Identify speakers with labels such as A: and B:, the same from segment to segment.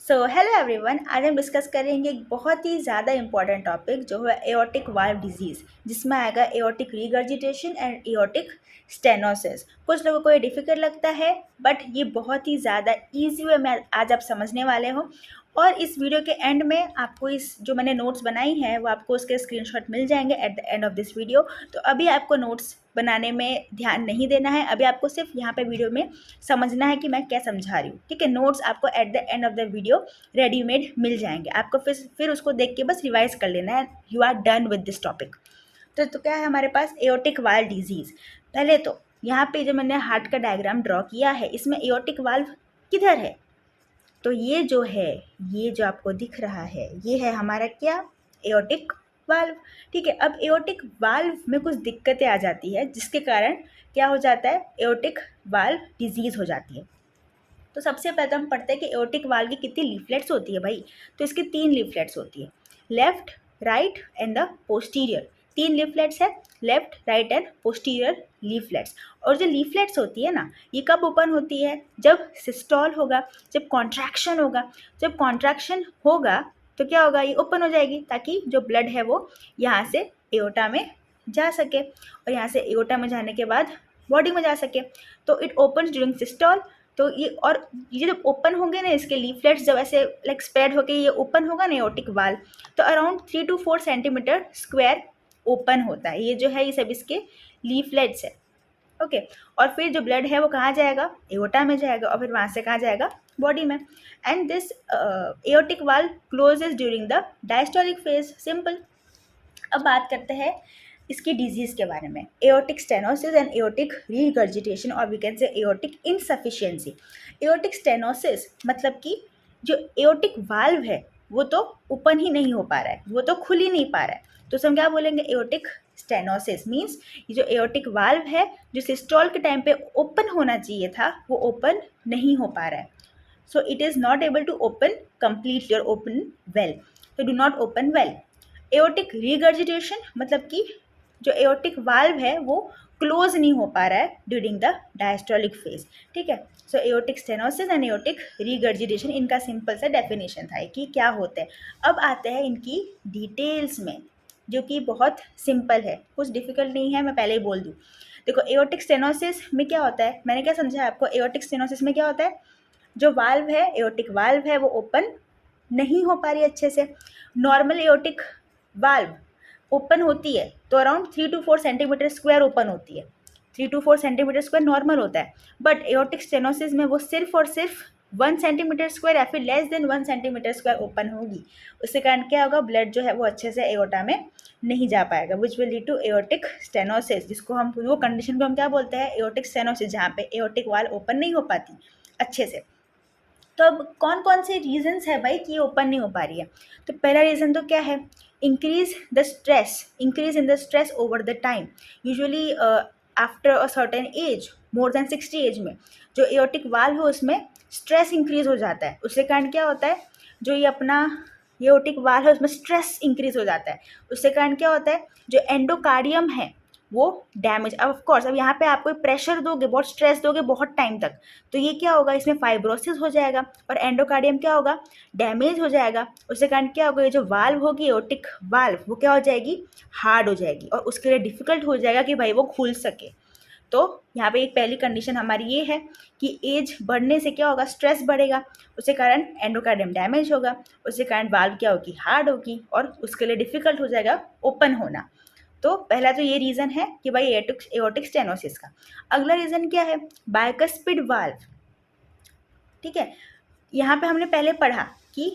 A: So hello everyone, आज हम discuss करेंगे एक बहुत ही ज़्यादा इंपॉर्टेंट टॉपिक जो है एओर्टिक वाल्व डिजीज़, जिसमें आएगा aortic regurgitation and aortic stenosis. कुछ लोगों को ये डिफिकल्ट लगता है, बट ये बहुत ही ज़्यादा ईजी वे में आज आप समझने वाले हो। और इस वीडियो के एंड में आपको इस जो मैंने नोट्स बनाई हैं वो आपको उसके स्क्रीनशॉट मिल जाएंगे eight the end of this video. तो अभी आपको नोट्स बनाने में ध्यान नहीं देना है, अभी आपको सिर्फ यहाँ पे वीडियो में समझना है कि मैं क्या समझा रही हूँ। ठीक है, नोट्स आपको at the end of the video readymade मिल जाएंगे, आपको फिर उसको देख के बस रिवाइज कर लेना है। You are done with this topic. तो क्या है हमारे पास एओर्टिक वाल्व डिजीज़। पहले तो यहाँ पे जो मैंने हार्ट का डायग्राम ड्रॉ किया है, इसमें एओर्टिक वाल्व किधर है? तो ये जो है, ये जो आपको दिख रहा है, ये है हमारा क्या, एओर्टिक वाल्व। ठीक है, अब एओर्टिक वाल्व में कुछ दिक्कतें आ जाती है, जिसके कारण क्या हो जाता है, एओर्टिक वाल्व डिजीज़ हो जाती है। तो सबसे पहले तो हम पढ़ते हैं कि एओर्टिक वाल्व की कितनी लीफलेट्स होती है भाई। तो इसकी 3 लीफलेट्स होती है, left, right and the posterior. 3 leaflets है, left, right and posterior leaflets. और जो लीफलेट्स होती है ना, ये कब ओपन होती है? जब सिस्टॉल होगा, जब कॉन्ट्रैक्शन होगा। जब कॉन्ट्रैक्शन होगा तो क्या होगा, ये ओपन हो जाएगी ताकि जो ब्लड है वो यहाँ से एओर्टा में जा सके, और यहाँ से एओर्टा में जाने के बाद बॉडी में जा सके। तो इट ओपन ड्यूरिंग सिस्टॉल। तो ये जब ओपन होंगे ना, इसके लीफलेट्स जब ऐसे लाइक स्प्रेड होके ये ओपन होगा ना एओर्टिक वाल्व, तो around 3 to 4 centimetre square open होता है। ये जो है, ये सब इसके लीफलेट्स है। ओके, और फिर जो ब्लड है वो कहाँ जाएगा, एओर्टा में जाएगा, और फिर वहाँ से कहाँ जाएगा, बॉडी में। And this aortic valve closes during the diastolic phase. Simple. अब बात करते हैं इसकी डिजीज़ के बारे में, aortic stenosis and aortic regurgitation, और we can say aortic insufficiency. Aortic stenosis मतलब कि जो एओर्टिक वाल्व है वो तो ओपन ही नहीं हो पा रहा है, वो तो खुल ही नहीं पा रहा है। तो हम क्या बोलेंगे, एओर्टिक स्टेनोसिस मीन्स ये जो एओर्टिक वाल्व है, जो सिस्टोल के टाइम पे ओपन होना चाहिए था, वो ओपन नहीं हो पा रहा है। So it is not able to open completely or open well, तो do not open well. Aortic regurgitation मतलब कि जो एओर्टिक वाल्व है वो क्लोज नहीं हो पा रहा है ड्यूरिंग द डायस्टोलिक फेज। ठीक है, so aortic stenosis and aortic regurgitation, इनका सिंपल सा डेफिनेशन था कि क्या होता है। अब आते हैं इनकी डिटेल्स में, जो कि बहुत सिंपल है, कुछ डिफिकल्ट नहीं है, मैं पहले ही बोल दूँ। देखो, एओर्टिक स्टेनोसिस में क्या होता है, मैंने क्या समझा आपको, एओर्टिक स्टेनोसिस में क्या होता है, जो वाल्व है, एओर्टिक वाल्व है, वो ओपन नहीं हो पा रही अच्छे से। नॉर्मल एओर्टिक वाल्व ओपन होती है तो around 3 to 4 centimetre square open होती है, 3 to 4 सेंटीमीटर स्क्वायर नॉर्मल होता है। बट एओर्टिक स्टेनोसिस में वो सिर्फ और सिर्फ 1 सेंटीमीटर स्क्वायर या फिर less than 1 centimetre square open होगी। उसके कारण क्या होगा, ब्लड जो है वो अच्छे से एओर्टा में नहीं जा पाएगा, which will lead to aortic stenosis, जिसको हम, वो कंडीशन को हम क्या बोलते हैं, एओर्टिक स्टेनोसिस, जहाँ पे एओर्टिक वाल ओपन नहीं हो पाती अच्छे से। तो अब कौन कौन से रीजंस है भाई कि ये ओपन नहीं हो पा रही है? तो पहला रीज़न तो क्या है, increase in the stress over the time. Usually after a certain age, more than 60 age में जो एओर्टिक वाल्व है उसमें स्ट्रेस इंक्रीज हो जाता है। उसके कारण क्या होता है, जो ये अपना एओर्टिक वाल्व है उसमें स्ट्रेस इंक्रीज हो जाता है। उसके कारण क्या होता है, जो एंडोकार्डियम है वो डैमेज। अब ऑफ कोर्स, अब यहाँ पे आप कोई प्रेशर दोगे, बहुत स्ट्रेस दोगे बहुत टाइम तक, तो ये क्या होगा, इसमें फाइब्रोसिस हो जाएगा और एंडोकार्डियम क्या होगा, डैमेज हो जाएगा। उसके कारण क्या होगा, ये जो वाल्व होगी एओर्टिक वाल्व, वो क्या हो जाएगी, हार्ड हो जाएगी, और उसके लिए डिफिकल्ट हो जाएगा कि भाई वो खुल सके। तो यहाँ पे एक पहली कंडीशन हमारी ये है कि एज बढ़ने से क्या होगा, स्ट्रेस बढ़ेगा, उसके कारण एंडोकार्डियम डैमेज होगा, उसके कारण वाल्व क्या होगी, हार्ड होगी, और उसके लिए डिफिकल्ट हो जाएगा ओपन होना। तो पहला तो ये रीज़न है कि भाई एओर्टिक स्टेनोसिस का। अगला रीज़न क्या है, बाइकस्पिड वाल्व। ठीक है, यहाँ पे हमने पहले पढ़ा कि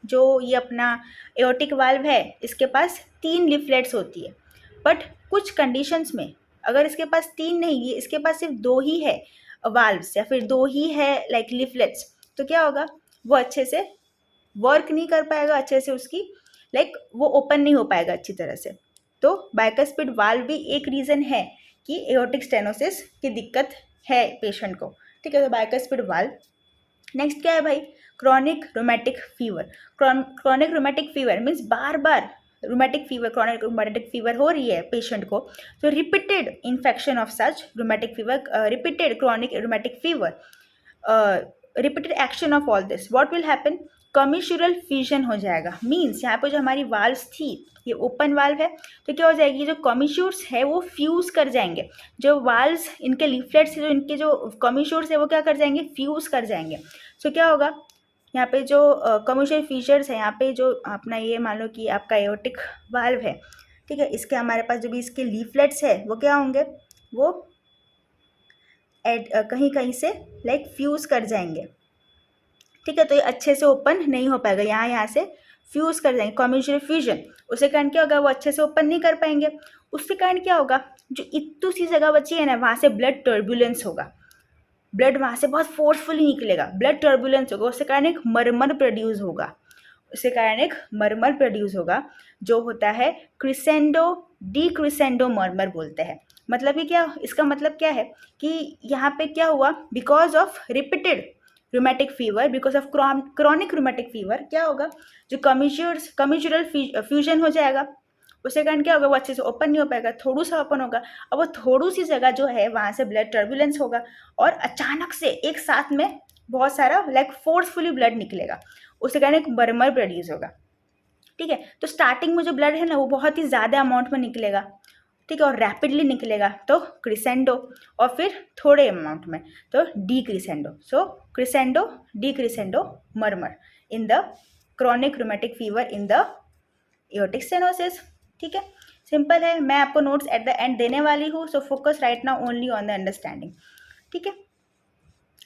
A: जो ये अपना एओर्टिक वाल्व है इसके पास 3 लीफलेट्स होती है, बट कुछ कंडीशंस में अगर इसके पास 3 नहीं, इसके पास सिर्फ 2 ही है वाल्व्स, या फिर 2 ही है लाइक लीफलेट्स, तो क्या होगा, वो अच्छे से वर्क नहीं कर पाएगा अच्छे से, उसकी लाइक वो ओपन नहीं हो पाएगा अच्छी तरह से। तो बाइकस्पिड वाल्व भी एक रीज़न है कि एओर्टिक स्टेनोसिस की दिक्कत है पेशेंट को। ठीक है, तो बाइकस्पिड वाल्व। नेक्स्ट क्या है भाई, chronic rheumatic fever. Chronic rheumatic fever means बार बार rheumatic fever, chronic rheumatic fever हो रही है पेशेंट को, तो repeated infection of such rheumatic fever, repeated chronic rheumatic fever, repeated action of all this, what will happen, commissural fusion हो जाएगा। Means यहाँ पे जो हमारी वाल्व्स थी ये ओपन वाल्व है, तो क्या हो जाएगी, जो कॉम्यूशर्स है वो फ्यूज़ कर जाएंगे। जो वाल्व्स इनके लीफलेट्स जो इनके जो कॉम्यूशर्स है वो क्या कर जाएंगे, फ्यूज़ कर जाएंगे। सो क्या होगा, यहाँ पे जो कॉम्यूशल फीचर्स है, यहाँ पे जो अपना ये मान लो कि आपका एओर्टिक वाल्व है, ठीक है, इसके हमारे पास जो भी इसके लीफलेट्स है वो क्या होंगे, वो कहीं कहीं से लाइक फ्यूज़ कर जाएंगे। ठीक है, तो ये अच्छे से ओपन नहीं हो पाएगा, यहाँ से फ्यूज़ कर जाएंगे, कॉम्यूशल फ्यूजन। उसके कारण क्या होगा, वो अच्छे से ओपन नहीं कर पाएंगे। उसके कारण क्या होगा, जो इतनी सी जगह बची है ना, वहाँ से ब्लड टर्बुलेंस होगा, ब्लड वहाँ से बहुत फोर्सफुली निकलेगा, ब्लड टर्बुलेंस होगा, उसके कारण एक मरमर प्रोड्यूस होगा, उसके कारण एक मरमर प्रोड्यूस होगा, जो होता है क्रिसेंडो डी क्रिसेंडो मरमर बोलते हैं। मतलब ये क्या, इसका मतलब क्या है कि यहाँ पे क्या हुआ, because of repeated rheumatic fever, because of chronic rheumatic fever, क्या होगा, जो कम्यूचुरल फ्यूजन हो जाएगा, उसके कारण क्या होगा, वो अच्छे से ओपन नहीं हो पाएगा, थोड़ा सा ओपन होगा। अब वो थोड़ी सी जगह जो है वहाँ से ब्लड टर्बुलेंस होगा और अचानक से एक साथ में बहुत सारा लाइक फोर्सफुली ब्लड निकलेगा, उसके कारण एक मरमर प्रोड्यूस होगा। ठीक है, तो स्टार्टिंग में जो ब्लड है ना वो बहुत ही ज़्यादा अमाउंट में निकलेगा, ठीक है, और रैपिडली निकलेगा तो क्रिसेंडो, और फिर थोड़े अमाउंट में तो decrescendo. So crescendo decrescendo murmur in the chronic rheumatic fever in the aortic stenosis. ठीक है, सिंपल है, मैं आपको नोट्स एट द एंड देने वाली हूँ, so focus right now only on the understanding. ठीक है,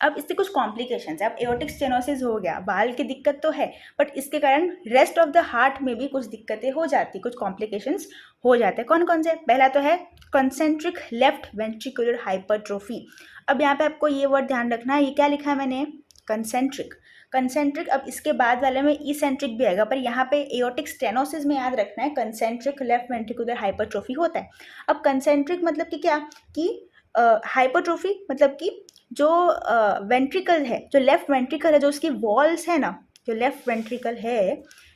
A: अब इससे कुछ कॉम्प्लिकेशंस है। अब एओर्टिक स्टेनोसिस हो गया, वाल्व की दिक्कत तो है, बट इसके कारण रेस्ट ऑफ द हार्ट में भी कुछ दिक्कतें हो जाती, कुछ कॉम्प्लिकेशंस हो जाते हैं। कौन कौन से, पहला तो है कंसेंट्रिक लेफ्ट वेंट्रिकुलर हाइपरट्रोफी। अब यहाँ पे आपको ये वर्ड ध्यान रखना है, ये क्या लिखा है मैंने, कंसेंट्रिक। कंसेंट्रिक, अब इसके बाद वाले में इसेंट्रिक भी आएगा, पर यहाँ पे एओर्टिक स्टेनोसिस में याद रखना है कंसेंट्रिक लेफ्ट वेंट्रिकुलर हाइपरट्रोफी होता है। अब कंसेंट्रिक मतलब कि क्या, कि हाइपरट्रोफी मतलब कि जो वेंट्रिकल है, जो लेफ्ट वेंट्रिकल है, जो उसकी वॉल्स है ना, जो लेफ्ट वेंट्रिकल है,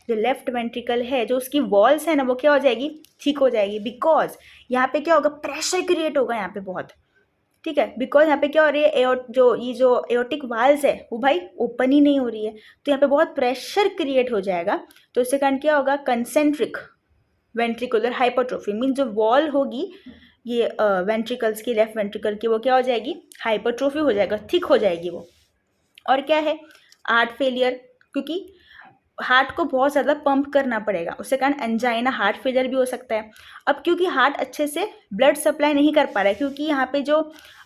A: जो लेफ्ट वेंट्रिकल है, जो उसकी वॉल्स है ना, वो क्या हो जाएगी, ठीक हो जाएगी। बिकॉज यहाँ पे क्या होगा, प्रेशर क्रिएट होगा यहाँ पे बहुत। ठीक है, बिकॉज यहाँ पे क्या हो रही है, जो एओर्टिक वाल्व्स है वो भाई ओपन ही नहीं हो रही है, तो यहाँ पे बहुत प्रेशर क्रिएट हो जाएगा। तो इसके कारण क्या होगा, कंसेंट्रिक वेंट्रिकुलर हाइपरट्रोफी मीन्स जो वॉल होगी ये वेंट्रिकल्स की, लेफ्ट वेंट्रिकल की, वो क्या हो जाएगी, हाइपरट्रोफी हो जाएगा, थिक हो जाएगी वो। और क्या है, हार्ट फेलियर, क्योंकि हार्ट को बहुत ज़्यादा पंप करना पड़ेगा, उसके कारण एंजाइना, हार्ट फेलियर भी हो सकता है। अब क्योंकि हार्ट अच्छे से ब्लड सप्लाई नहीं कर पा रहा है, क्योंकि यहाँ पे जो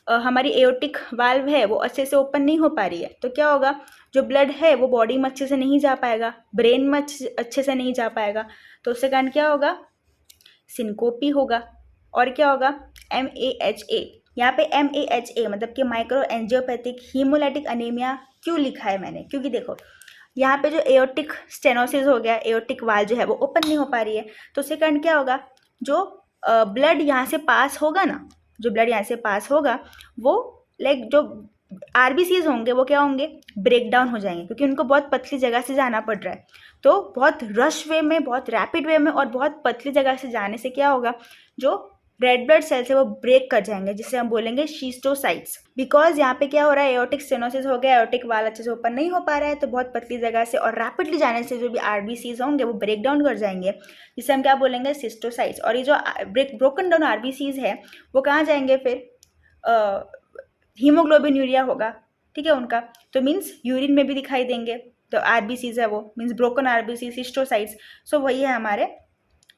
A: हमारी एओर्टिक वाल्व है वो अच्छे से ओपन नहीं हो पा रही है, तो क्या होगा, जो ब्लड है वो बॉडी में अच्छे से नहीं जा पाएगा, ब्रेन में अच्छे से नहीं जा पाएगा, तो उसके कारण क्या होगा, सिनकोपी होगा। और क्या होगा, MAHA। यहाँ पे MAHA मतलब कि माइक्रो एंजियोपैथिक हीमोलाइटिक अनीमिया क्यों लिखा है मैंने, क्योंकि देखो यहाँ पे जो एओर्टिक स्टेनोसिस हो गया, एओर्टिक वाल्व जो है वो ओपन नहीं हो पा रही है, तो उसके कारण क्या होगा, जो ब्लड यहाँ से पास होगा ना, जो ब्लड यहाँ से पास होगा वो लाइक जो RBCs होंगे वो क्या होंगे, ब्रेक डाउन हो जाएंगे, क्योंकि उनको बहुत पतली जगह से जाना पड़ रहा है। तो बहुत रश वे में, बहुत रैपिड वे में और बहुत पतली जगह से जाने से क्या होगा, जो रेड ब्लड सेल्स है वो ब्रेक कर जाएंगे, जिसे हम बोलेंगे शीस्टोसाइट्स। बिकॉज यहाँ पे क्या हो रहा है, एओर्टिक स्टेनोसिस हो गया, एओर्टिक वाल अच्छे से ओपन नहीं हो पा रहा है, तो बहुत पतली जगह से और रैपिडली जाने से जो भी RBCs होंगे वो ब्रेक डाउन कर जाएंगे, जिसे हम क्या बोलेंगे, सिस्टोसाइट्स। और ये जो ब्रोकन डाउन RBCs है वो कहाँ जाएंगे फिर, हीमोग्लोबिन यूरिया होगा, ठीक है उनका, तो मीन्स यूरिन में भी दिखाई देंगे, तो RBCs है वो means broken RBC schistocytes. So वही है हमारे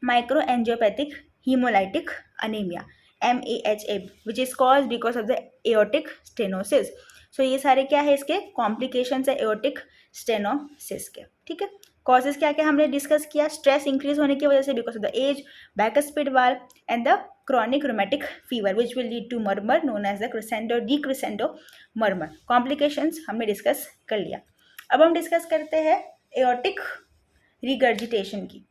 A: micro angiopathic haemolytic anaemia, MAHA, which is cause because of the aortic stenosis. So ये सारे क्या है, इसके कॉम्प्लिकेशंस है एओर्टिक स्टेनोसिस के। ठीक है, कॉजेज क्या क्या हमने डिस्कस किया, स्ट्रेस इंक्रीज होने की वजह से, because of the age, bicuspid valve and the chronic rheumatic fever which will lead to murmur known as the crescendo decrescendo murmur। complications हमने डिस्कस कर लिया। अब हम डिस्कस करते हैं एओर्टिक रिगर्जिटेशन की।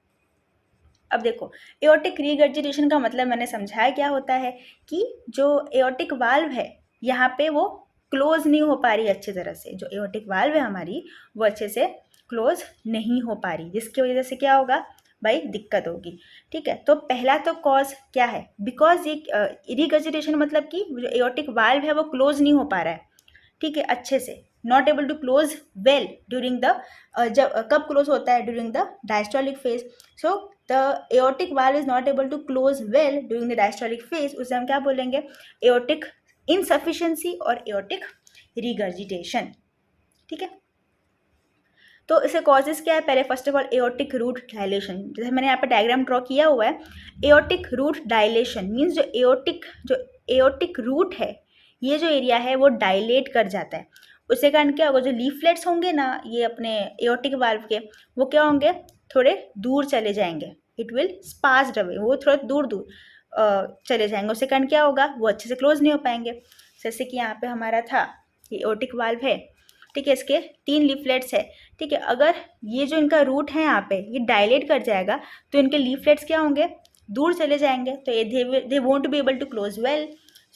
A: अब देखो, एओर्टिक रिगर्जिटेशन का मतलब मैंने समझाया क्या होता है, कि जो एओर्टिक वाल्व है यहाँ पे वो क्लोज नहीं हो पा रही अच्छी तरह से, जो एओर्टिक वाल्व है हमारी वो अच्छे से क्लोज नहीं हो पा रही, जिसकी वजह से क्या होगा भाई, दिक्कत होगी। ठीक है, तो पहला तो कॉज क्या है, बिकॉज ये रिगर्जिटेशन मतलब कि जो एओर्टिक वाल्व है वो क्लोज नहीं हो पा रहा है, ठीक है, अच्छे से, not able to close well during the जब कब क्लोज होता है, during the diastolic phase. So the aortic valve is not able to close well during the diastolic phase, उसे हम क्या बोलेंगे, एओर्टिक इनसफिशिएंसी और एओर्टिक रिगर्जिटेशन. ठीक है, तो इसे कॉजेज क्या है, पहले first of all aortic root dilation, जैसे मैंने यहाँ पे डायग्राम ड्रॉ किया हुआ है. एओर्टिक रूट डायलेशन मीन्स जो एओर्टिक रूट है, ये जो एरिया है वो डायलेट कर जाता है. उसके कारण क्या होगा, जो लीफलेट्स होंगे ना ये अपने एओर्टिक वाल्व के, वो क्या होंगे, थोड़े दूर चले जाएंगे. इट विल स्पास्ड अवे, वो थोड़ा दूर दूर चले जाएंगे. उसके कारण क्या होगा, वो अच्छे से क्लोज नहीं हो पाएंगे. जैसे कि यहाँ पे हमारा था, ये एओर्टिक वाल्व है, ठीक है, इसके 3 लीफलेट्स है. ठीक है, अगर ये जो इनका रूट है यहाँ पे ये डायलेट कर जाएगा तो इनके लीफलेट्स क्या होंगे, दूर चले जाएंगे, तो ये they won't be able to close well.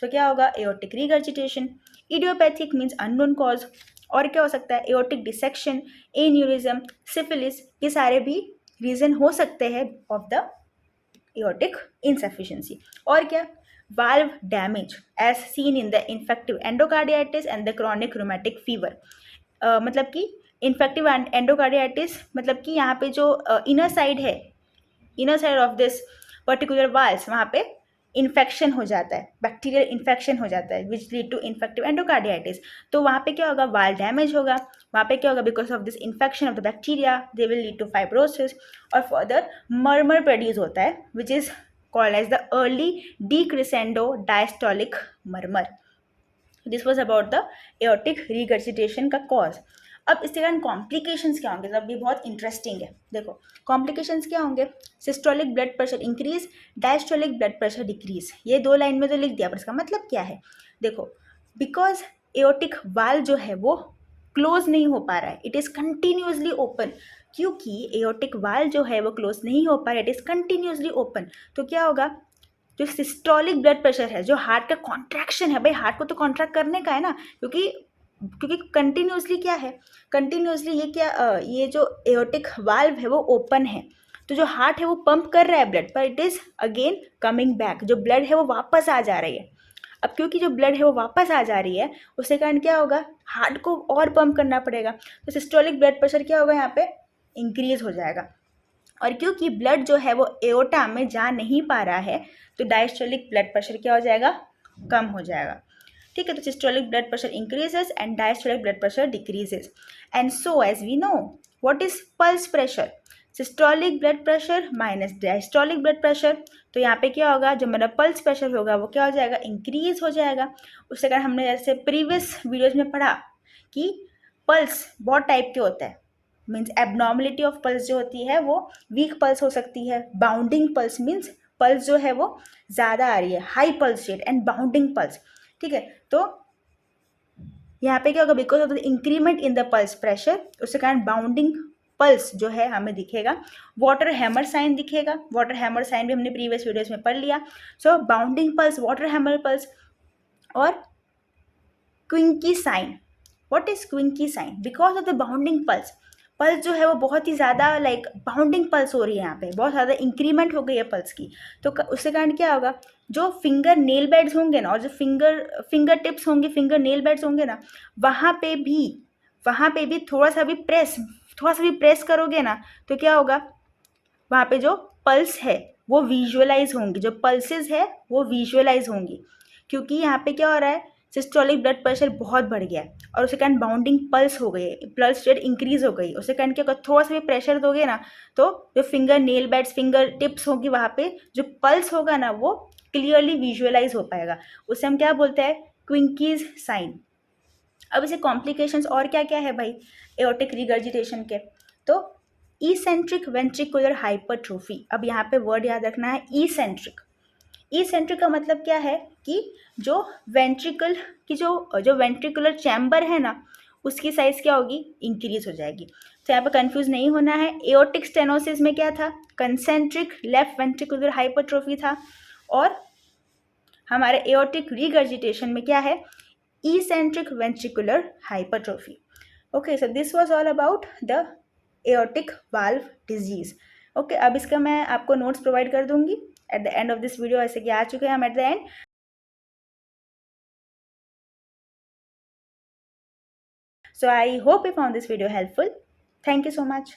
A: So क्या होगा, aortic regurgitation. Idiopathic means unknown cause. और क्या हो सकता है, एओर्टिक डिसेक्शन, एन्यूरिज्म, सिफिलिस, ये सारे भी रीजन हो सकते हैं ऑफ द एओर्टिक इनसफिशिएंसी. और क्या, valve damage as seen in the infective endocarditis and the chronic rheumatic fever. मतलब कि इन्फेक्टिव एंडोकार्डियाटिस मतलब कि यहाँ पे जो इनर साइड है, inner side of this particular valves, वहाँ पे इन्फेक्शन हो जाता है, बैक्टीरियल इन्फेक्शन हो जाता है विच लीड टू इन्फेक्टिव एंडोकार्डियाटिस. तो वहाँ पे क्या होगा, वाल डैमेज होगा. वहाँ पे क्या होगा, because of this infection of the bacteria they will lead to fibrosis, और फर्दर मर्मर प्रोड्यूस होता है which is called as the early decrescendo diastolic murmur. This was about the aortic regurgitation का cause. अब इसके कारण complications क्या होंगे, अब ये बहुत इंटरेस्टिंग है. देखो कॉम्प्लिकेशंस क्या होंगे, systolic blood pressure increase, diastolic blood pressure decrease. ये 2 लाइन में तो लिख दिया, पर इसका मतलब क्या है, देखो बिकॉज एओर्टिक वाल्व जो है वो क्लोज नहीं हो पा रहा है, इट इज़ कंटिन्यूसली ओपन. क्योंकि एओर्टिक वाल्व जो है वो क्लोज नहीं हो पा रहा है, इट इज़ कंटिन्यूसली ओपन. तो क्या होगा, जो सिस्टोलिक ब्लड प्रेशर है, जो हार्ट का कॉन्ट्रैक्शन है, भाई हार्ट को तो कॉन्ट्रैक्ट करने का है ना, क्योंकि कंटिन्यूसली क्या है, कंटिन्यूसली ये क्या ये जो एओर्टिक वाल्व है वो ओपन है, तो जो हार्ट है वो पंप कर रहा है ब्लड, पर it is again coming back, जो ब्लड है वो वापस आ जा रही है. अब क्योंकि जो ब्लड है वो वापस आ जा रही है, उसके कारण क्या होगा, हार्ट को और पंप करना पड़ेगा, तो सिस्टोलिक ब्लड प्रेशर क्या होगा, यहाँ पे इंक्रीज हो जाएगा. और क्योंकि ब्लड जो है वो एओर्टा में जा नहीं पा रहा है, तो डायस्टोलिक ब्लड प्रेशर क्या हो जाएगा, कम हो जाएगा. ठीक है, तो systolic blood pressure increases and diastolic blood pressure decreases. And so as we know what is pulse pressure, systolic blood pressure minus diastolic blood pressure. तो यहाँ पे क्या होगा, जो मेरा पल्स प्रेशर होगा वो क्या हो जाएगा, इंक्रीज हो जाएगा. उससे कारण हमने जैसे प्रीवियस वीडियोज में पढ़ा कि पल्स बहुत टाइप के होता है, मीन्स एबनॉर्मलिटी ऑफ पल्स जो होती है वो वीक पल्स हो सकती है, बाउंडिंग पल्स मीन्स पल्स जो है वो ज़्यादा आ रही है, high pulse rate, and bounding pulse. ठीक है, तो यहाँ पे क्या होगा, because of the increment in the pulse pressure, उसके कारण बाउंडिंग पल्स जो है हमें दिखेगा. वाटर हैमर साइन दिखेगा, वाटर हैमर साइन भी हमने प्रीवियस वीडियोस में पढ़ लिया. So bounding pulse, water hammer pulse, और Quincke sign. What is Quincke sign, because of the bounding pulse, pulse जो है वो बहुत ही ज़्यादा लाइक बाउंडिंग पल्स हो रही है, यहाँ पे बहुत ज़्यादा इंक्रीमेंट हो गई है पल्स की. तो उसके कारण क्या होगा, जो फिंगर नेल बेड्स होंगे ना, और जो फिंगर टिप्स होंगे, फिंगर नेल बेड्स होंगे ना, वहाँ पे भी थोड़ा सा भी प्रेस करोगे ना, तो क्या होगा, वहाँ पे जो पल्स है वो विजुअलाइज होंगी, जो पल्सेस है वो विजुअलाइज होंगी. क्योंकि यहाँ पे क्या हो रहा है, सिस्टोलिक ब्लड प्रेशर बहुत बढ़ गया है, और उसके कारण बाउंडिंग पल्स हो गई है, पल्स रेट इंक्रीज हो गई. उसके कारण क्या होगा, थोड़ा सा भी प्रेशर दोगे ना, तो जो finger nail beds, finger tips होगी, वहाँ पे जो पल्स होगा ना वो क्लियरली विजुअलाइज हो पाएगा. उसे हम क्या बोलते हैं, क्विंकीज साइन. अब इसे कॉम्प्लिकेशंस और क्या क्या है भाई एओर्टिक रिगर्जिटेशन के, तो इसेंट्रिक वेंट्रिकुलर हाइपरट्रोफी. अब यहाँ पे वर्ड याद रखना है, इसेंट्रिक. इसेंट्रिक का मतलब क्या है कि जो वेंट्रिकल की जो वेंट्रिकुलर चैम्बर है ना, उसकी साइज क्या होगी, इंक्रीज हो जाएगी. तो यहाँ पे कंफ्यूज नहीं होना है. एओर्टिक स्टेनोसिस में क्या था, कंसेंट्रिक लेफ्ट वेंट्रिकुलर हाइपरट्रोफी था, और हमारे एओर्टिक रिगर्जिटेशन में क्या है, eccentric ventricular hypertrophy. Okay, so this was all about the aortic valve disease. Okay, अब इसका मैं आपको नोट्स प्रोवाइड कर दूंगी eight the end of this video. ऐसे कि आ चुके हैं हम eight the and. So I hope you found this video helpful. Thank you so much.